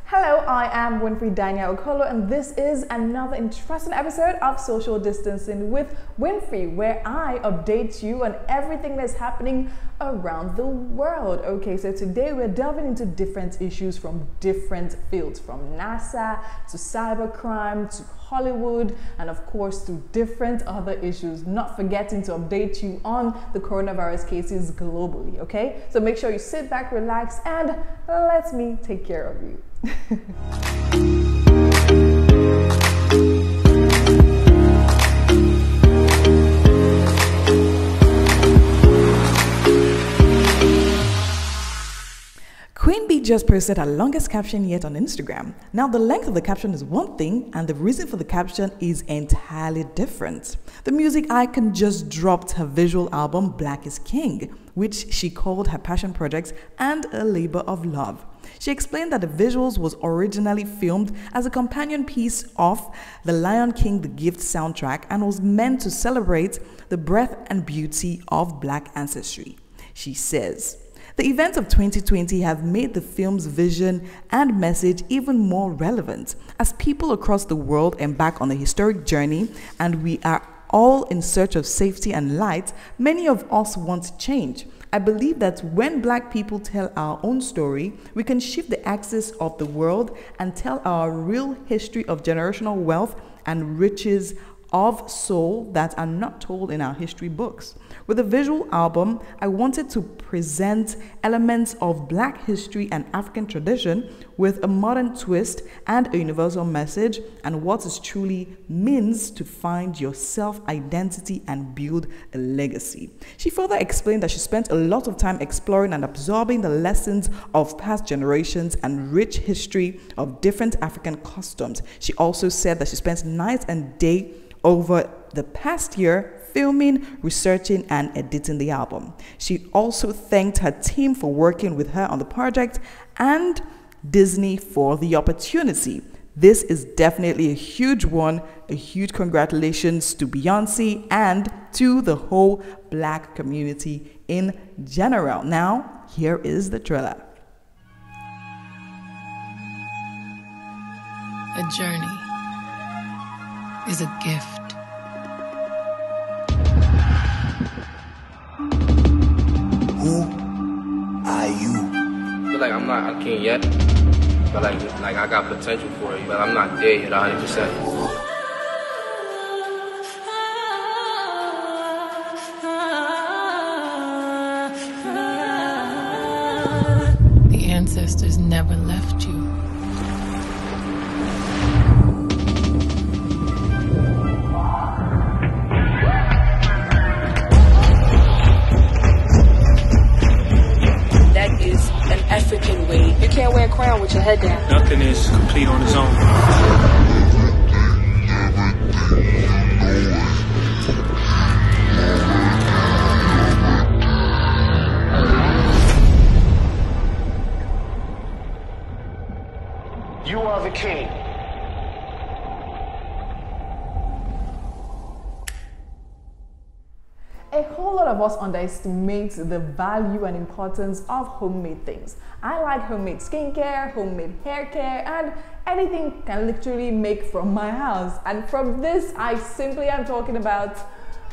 Hello, I am Winfrey Daniel Okolo, and this is another interesting episode of Social Distancing with Winfrey, where I update you on everything that's happening around the world. Okay, so today we're delving into different issues from different fields, from NASA to cybercrime to Hollywood, and of course to different other issues, not forgetting to update you on the coronavirus cases globally. Okay, so make sure you sit back, relax, and let me take care of you. Queen Bee just posted her longest caption yet on Instagram. Now, the length of the caption is one thing, and the reason for the caption is entirely different. The music icon just dropped her visual album Black is King, which she called her passion project and a labor of love. She explained that the visuals was originally filmed as a companion piece of The Lion King The Gift soundtrack and was meant to celebrate the breadth and beauty of Black ancestry. She says, "The events of 2020 have made the film's vision and message even more relevant as people across the world embark on a historic journey, and we are all in search of safety and light. Many of us want change. I believe that when Black people tell our own story, we can shift the axis of the world and tell our real history of generational wealth and riches of soul that are not told in our history books. With the visual album, I wanted to present elements of Black history and African tradition with a modern twist and a universal message and what it truly means to find your self-identity and build a legacy." She further explained that she spent a lot of time exploring and absorbing the lessons of past generations and rich history of different African customs. She also said that she spent night and day over the past year filming, researching, and editing the album. She also thanked her team for working with her on the project and Disney for the opportunity. This is definitely a huge one. A huge congratulations to Beyoncé and to the whole Black community in general. Now, here is the trailer. A journey is a gift. Who are you? I feel like I'm not a king yet, but like I got potential for it, but I'm not there yet 100%. The ancestors never left you. That is an African way. You can't wear a crown with your head down. Nothing is complete on its own. You are the king. A whole lot of us underestimate the value and importance of homemade things. I like homemade skincare, homemade hair care, and anything can literally make from my house. And from this, I simply am talking about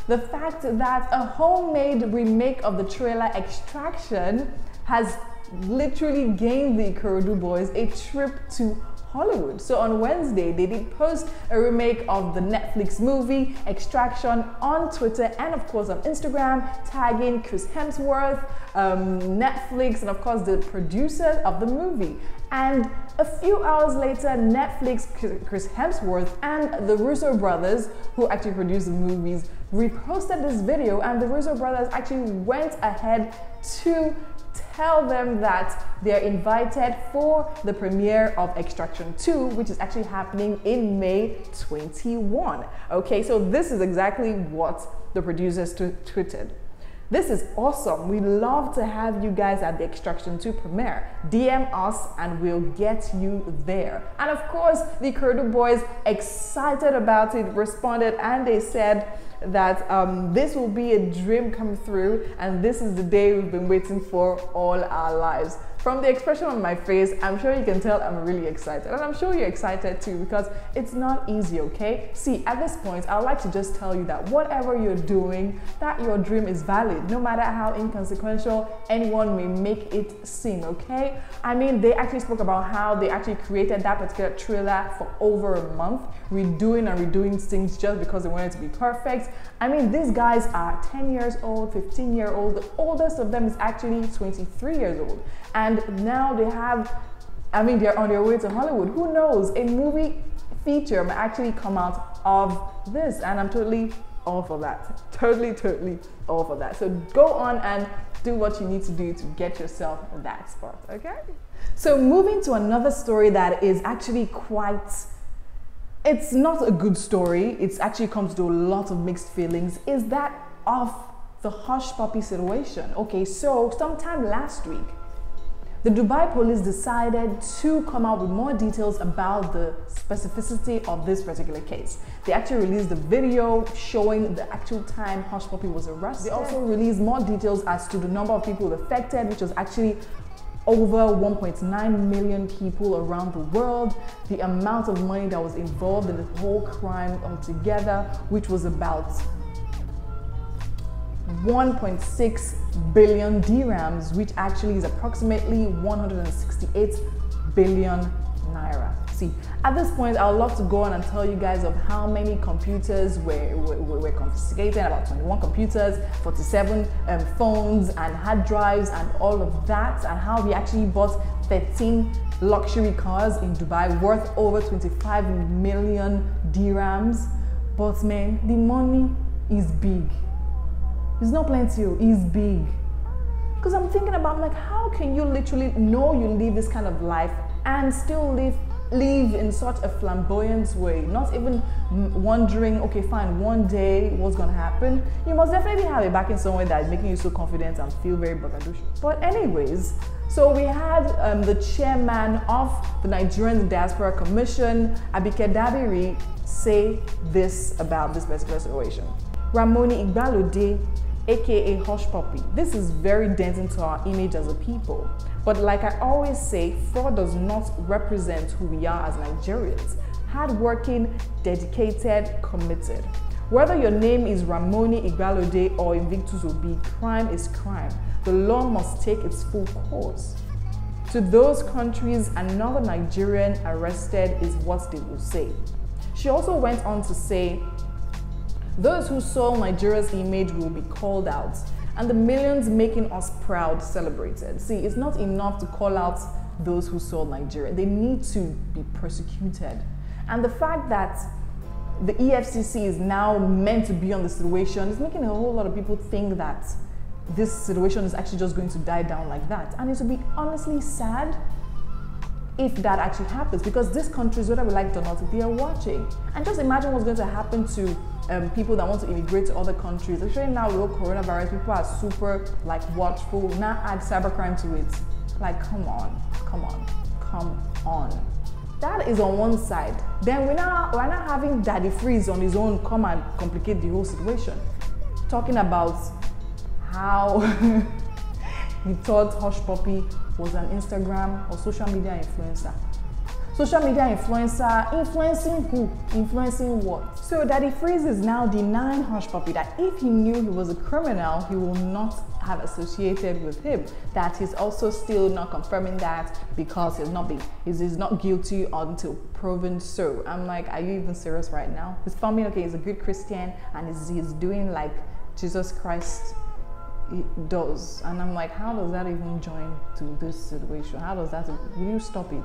the fact that a homemade remake of the trailer Extraction has literally gained the Ikorodu boys a trip to Hollywood. So on Wednesday, they did post a remake of the Netflix movie Extraction on Twitter and of course on Instagram, tagging Chris Hemsworth, Netflix, and of course the producers of the movie. And a few hours later, Netflix, Chris Hemsworth, and the Russo brothers, who actually produced the movies, reposted this video, and the Russo brothers actually went ahead to tell them that they're invited for the premiere of Extraction 2, which is actually happening in May 21. Okay, so this is exactly what the producers tweeted. "This is awesome. We'd love to have you guys at the Extraction 2 premiere. DM us and we'll get you there." And of course, the Ikorodu boys, excited about it, responded and they said that this will be a dream come through and this is the day we've been waiting for all our lives. From the expression on my face, I'm sure you can tell I'm really excited. And I'm sure you're excited too, because it's not easy, okay? See, at this point, I would like to just tell you that whatever you're doing, that your dream is valid, no matter how inconsequential anyone may make it seem, okay? I mean, they actually spoke about how they actually created that particular trailer for over a month, redoing and redoing things just because they wanted to be perfect. I mean, these guys are 10 years old, 15-year-old. The oldest of them is actually 23 years old. And now they have, I mean, they're on their way to Hollywood. Who knows? A movie feature might actually come out of this. And I'm totally all for that. Totally all for that. So go on and do what you need to do to get yourself that spot, okay? So moving to another story that is actually quite, it's not a good story. It actually comes to a lot of mixed feelings, is that of the Hushpuppi situation. Okay, so sometime last week, the Dubai police decided to come out with more details about the specificity of this particular case. They actually released the video showing the actual time Hushpuppi was arrested. They also released more details as to the number of people affected, which was actually over 1.9 million people around the world, the amount of money that was involved in the whole crime altogether, which was about 1.6 billion dirhams, which actually is approximately 168 billion naira. See, at this point, I would love to go on and tell you guys of how many computers were confiscated, about 21 computers, 47 phones and hard drives and all of that, and how we actually bought 13 luxury cars in Dubai worth over 25 million dirhams. But man, the money is big. It's not plenty, it's big. Because I'm thinking about, like, how can you literally know you live this kind of life and still live in such a flamboyant way, not even wondering, okay, fine, one day what's gonna happen? You must definitely have a backing somewhere that is making you so confident and feel very braggadocious. But anyways, so we had the chairman of the Nigerian Diaspora Commission, Abike Dabiri, say this about this particular situation. Ramoni Igbalode, aka Hushpuppi. This is very denting to our image as a people. But like I always say, fraud does not represent who we are as Nigerians. Hardworking, dedicated, committed. Whether your name is Ramoni Igbalode or Invictus Obi, crime is crime. The law must take its full course. To those countries, another Nigerian arrested is what they will say. She also went on to say, those who sold Nigeria's image will be called out, and the millions making us proud celebrated. See, it's not enough to call out those who sold Nigeria. They need to be persecuted. And the fact that the EFCC is now meant to be on the situation is making a whole lot of people think that this situation is actually just going to die down like that. And it would be honestly sad if that actually happens, because these countries, whether we like it or not, they are watching. And just imagine what's going to happen to people that want to immigrate to other countries. Especially now with coronavirus, people are super watchful. Now add cybercrime to it. Like, come on. That is on one side. Then we're now having Daddy Freeze on his own come and complicate the whole situation, talking about how he thought Hushpuppi was an Instagram or social media influencer. Social media influencer, influencing who? Influencing what? So Daddy Freeze is now denying Hushpuppi that if he knew he was a criminal, he will not have associated with him. That he's also still not confirming that because he's not guilty until proven so. I'm like, are you even serious right now? His family, okay, he's a good Christian and he's doing like Jesus Christ does. And I'm like, how does that even join to this situation? How does that, will you stop it?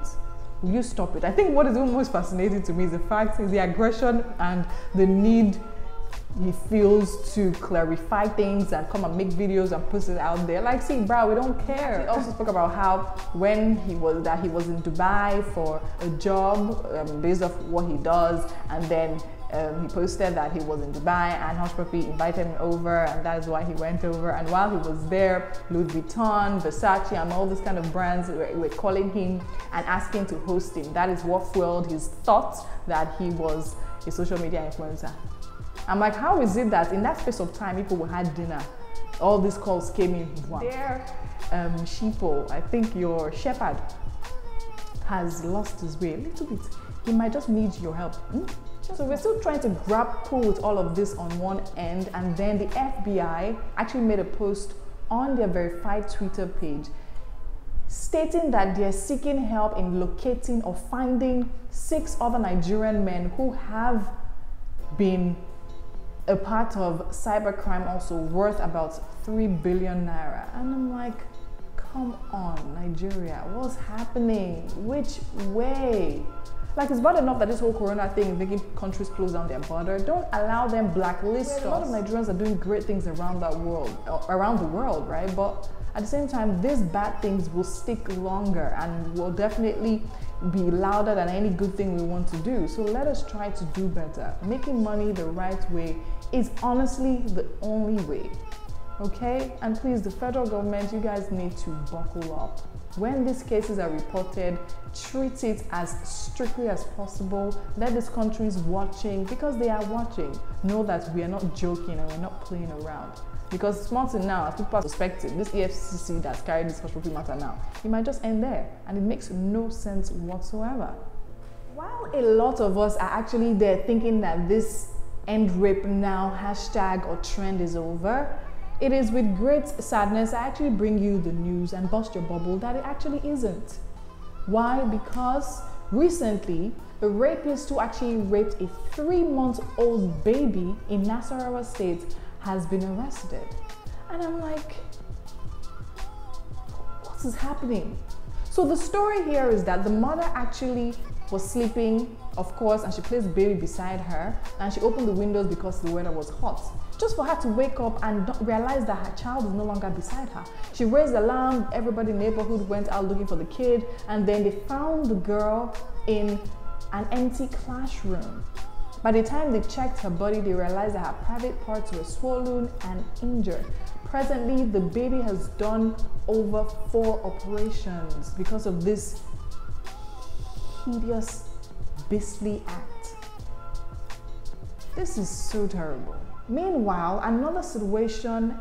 Will you stop it? I think what is most fascinating to me is the fact is the aggression and the need he feels to clarify things and come and make videos and post it out there. Like, see, bro, we don't care. He also spoke about how when he was in Dubai for a job based off what he does, and then he posted that he was in Dubai and Hushpuppi invited him over, and that is why he went over. And while he was there, Louis Vuitton, Versace, and all these kind of brands were calling him and asking to host him. That is what fueled his thought that he was a social media influencer. I'm like, how is it that in that space of time, people had dinner, all these calls came in? Wow. There sheeple, I think your shepherd has lost his way a little bit. He might just need your help. So we're still trying to grapple with all of this on one end, and then the FBI actually made a post on their verified Twitter page stating that they're seeking help in locating or finding 6 other Nigerian men who have been a part of cybercrime, also worth about 3 billion naira. And I'm like, come on, Nigeria, what's happening? Which way? Like, it's bad enough that this whole corona thing is making countries close down their border. Don't allow them blacklist us. A lot of Nigerians are doing great things around the world, right? But at the same time, these bad things will stick longer and will definitely be louder than any good thing we want to do. So let us try to do better. Making money the right way is honestly the only way. Okay? And please, the federal government, you guys need to buckle up. When these cases are reported, treat it as strictly as possible. Let these countries watching, because they are watching, know that we are not joking and we're not playing around. Because small thing now, as people are suspecting, this EFCC that's carried this Hushpuppi matter now, it might just end there, and it makes no sense whatsoever. While a lot of us are actually there thinking that this end rape now hashtag or trend is over, it is with great sadness I actually bring you the news and bust your bubble that it actually isn't. Why? Because recently, a rapist who actually raped a 3-month-old baby in Nasarawa State has been arrested. And I'm like, what is happening? So the story here is that the mother actually was sleeping, of course, and she placed the baby beside her, and she opened the windows because the weather was hot, just for her to wake up and realize that her child is no longer beside her. She raised the alarm, everybody in the neighborhood went out looking for the kid, and then they found the girl in an empty classroom. By the time they checked her body, they realized that her private parts were swollen and injured. Presently, the baby has done over 4 operations because of this hideous, beastly act. This is so terrible. Meanwhile, another situation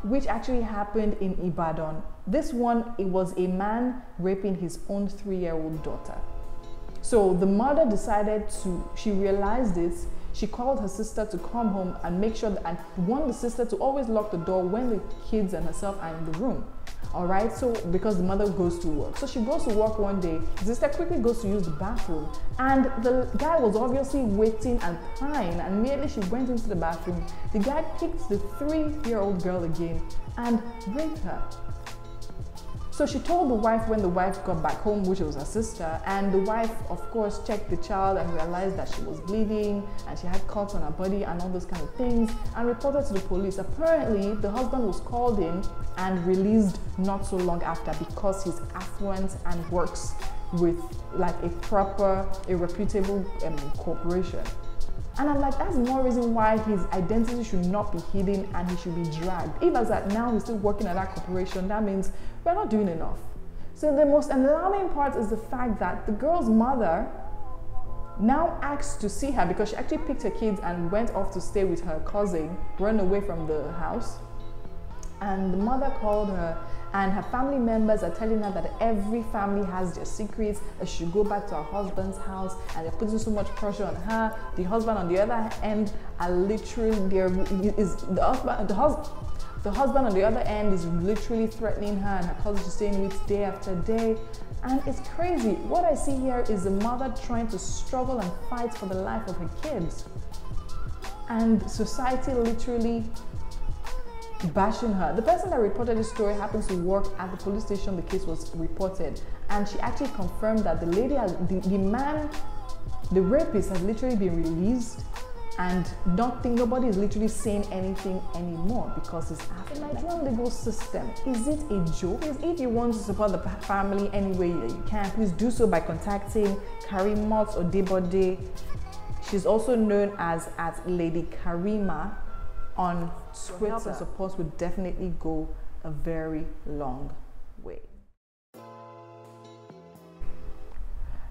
which actually happened in Ibadan. This one, it was a man raping his own 3-year-old daughter. So the mother decided she realized this, she called her sister to come home and make sure that, and warned the sister to always lock the door when the kids and herself are in the room. All right, so because the mother goes to work. So she goes to work one day, the sister quickly goes to use the bathroom, and the guy was obviously waiting and crying, and immediately she went into the bathroom. The guy picked the 3-year-old girl again and raped her. So she told the wife when the wife got back home, which was her sister, and the wife, of course, checked the child and realized that she was bleeding and she had cuts on her body and all those kind of things, and reported to the police. Apparently, the husband was called in and released not so long after because he's affluent and works with like a reputable corporation. And I'm like, that's more reason why his identity should not be hidden and he should be dragged. If as at now he's still working at that corporation, that means we're not doing enough. So the most alarming part is the fact that the girl's mother now asked to see her because she actually picked her kids and went off to stay with her cousin, run away from the house. And the mother called her, and her family members are telling her that every family has their secrets, that she should go back to her husband's house, and they're putting so much pressure on her. The husband on the other end are literally, the husband on the other end is literally threatening her, and her cousin is saying it day after day. And it's crazy. What I see here is the mother trying to struggle and fight for the life of her kids. And society literally bashing her. The person that reported this story happens to work at the police station the case was reported, and she actually confirmed that the lady has, the rapist has literally been released, and nobody is literally saying anything anymore because it's after the Nigerian legal system. Is it a joke? If you want to support the family any way you can, please do so by contacting Karimot or Debode. She's also known as Lady Karima on Twitter. Help and support would definitely go a very long way.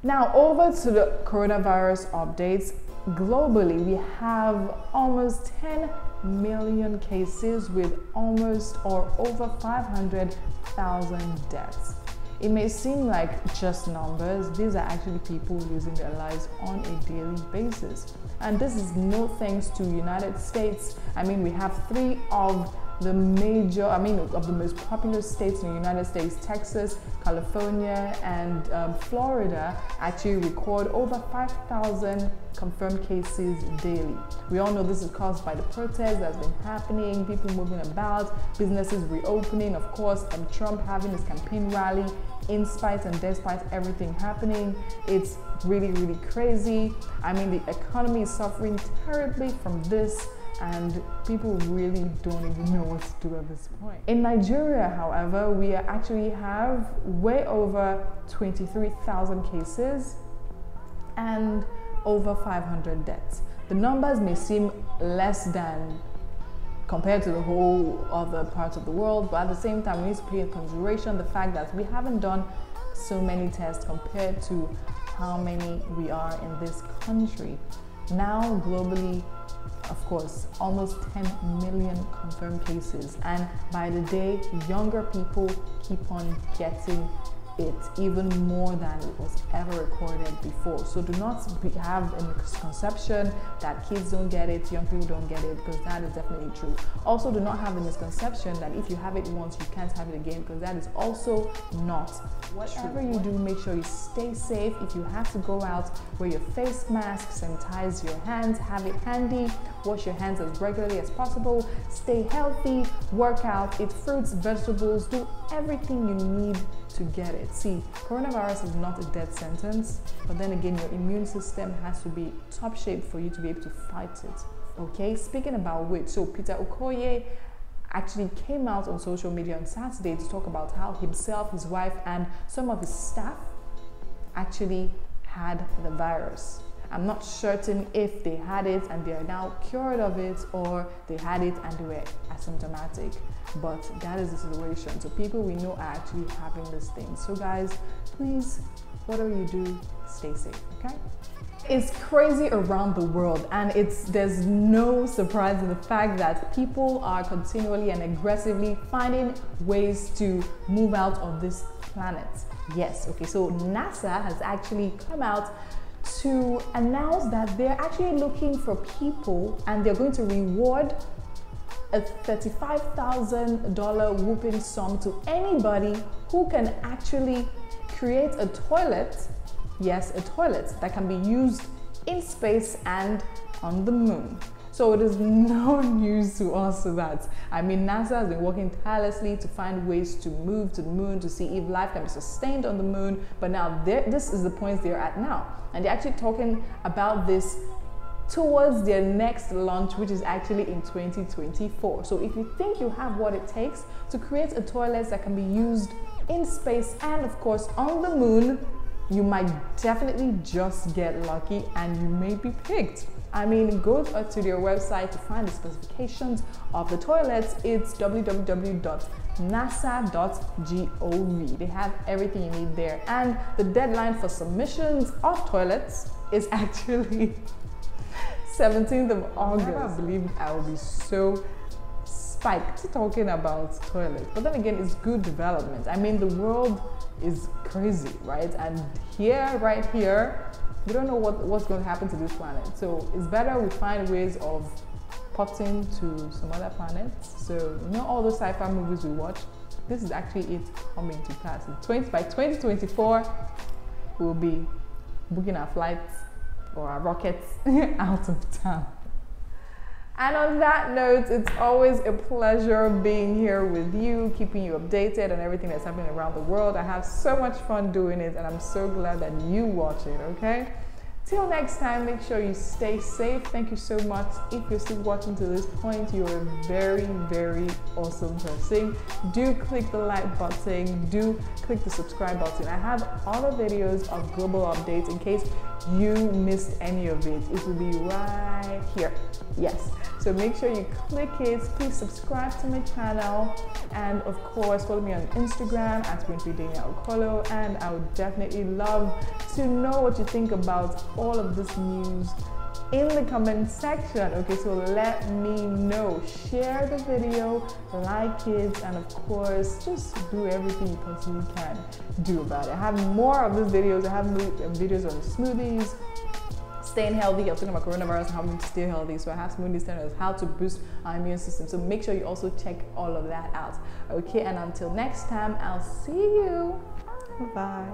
Now over to the coronavirus updates. Globally, we have almost 10 million cases with almost or over 500,000 deaths. It may seem like just numbers. These are actually people losing their lives on a daily basis. And this is no thanks to United States. I mean, we have three of the most popular states in the United States, Texas, California, and Florida, actually record over 5,000 confirmed cases daily. We all know this is caused by the protest that's been happening, people moving about, businesses reopening, of course, and Trump having his campaign rally in spite and despite everything happening. It's really, really crazy. I mean, the economy is suffering terribly from this, and people really don't even know what to do at this point. In Nigeria, however, we actually have way over 23,000 cases and over 500 deaths. The numbers may seem less than compared to the whole other parts of the world, but at the same time, we need to pay in consideration the fact that we haven't done so many tests compared to how many we are in this country. Now, globally, of course, almost 10 million confirmed cases, and by the day, younger people keep on getting it, even more than it was ever recorded before. So do not have a misconception that kids don't get it, young people don't get it, because that is definitely true. Also, do not have the misconception that if you have it once, you can't have it again, because that is also not Whatever you do, make sure you stay safe. If you have to go out, wear your face mask, sanitize your hands, have it handy, wash your hands as regularly as possible, stay healthy, work out, eat fruits, vegetables, do everything you need to get it. See, coronavirus is not a death sentence, but then again, your immune system has to be top shape for you to be able to fight it. Okay, speaking about which, so Peter Okoye actually came out on social media on Saturday to talk about how himself, his wife, and some of his staff actually had the virus. I'm not certain if they had it and they are now cured of it, or they had it and they were asymptomatic, but that is the situation. So people we know are actually having this thing. So guys, please, whatever you do, stay safe, okay? It's crazy around the world, and there's no surprise in the fact that people are continually and aggressively finding ways to move out of this planet. Yes, okay, so NASA has actually come out to announce that they're actually looking for people, and they're going to reward a $35,000 whooping sum to anybody who can actually create a toilet. Yes, a toilet that can be used in space and on the moon. So it is no news to us that. I mean, NASA has been working tirelessly to find ways to move to the moon, to see if life can be sustained on the moon. But now this is the point they're at now. And they're actually talking about this towards their next launch, which is actually in 2024. So if you think you have what it takes to create a toilet that can be used in space and of course on the moon, you might definitely just get lucky and you may be picked. I mean, go to their website to find the specifications of the toilets. It's www.nasa.gov. They have everything you need there. And the deadline for submissions of toilets is actually 17th of August. I believe I will be so spiked talking about toilets. But then again, it's good development. I mean, the world is crazy, right? And right here, we don't know what's going to happen to this planet. So it's better we find ways of potting to some other planets. So you know all those sci-fi movies we watch, this is actually it coming to pass. By 2024, we'll be booking our flights or our rockets out of town. And on that note, it's always a pleasure being here with you, keeping you updated on everything that's happening around the world. I have so much fun doing it, and I'm so glad that you watch it, okay? Till next time, make sure you stay safe. Thank you so much. If you're still watching to this point, you're a very, very awesome person. Do click the like button. Do click the subscribe button. I have other videos of global updates in case you missed any of it. It will be right here. Yes. So make sure you click it. Please subscribe to my channel. And of course, follow me on Instagram at @WinfreyDanielOkolo. And I would definitely love to know what you think about all of this news in the comment section. Okay, so let me know. Share the video, like it, and of course just do everything you possibly can do about it. I have more of these videos. I have videos on smoothies, staying healthy. I'm talking about coronavirus and how we stay healthy. So I have smoothies telling us how to boost our immune system. So make sure you also check all of that out. Okay, and until next time, I'll see you. Bye.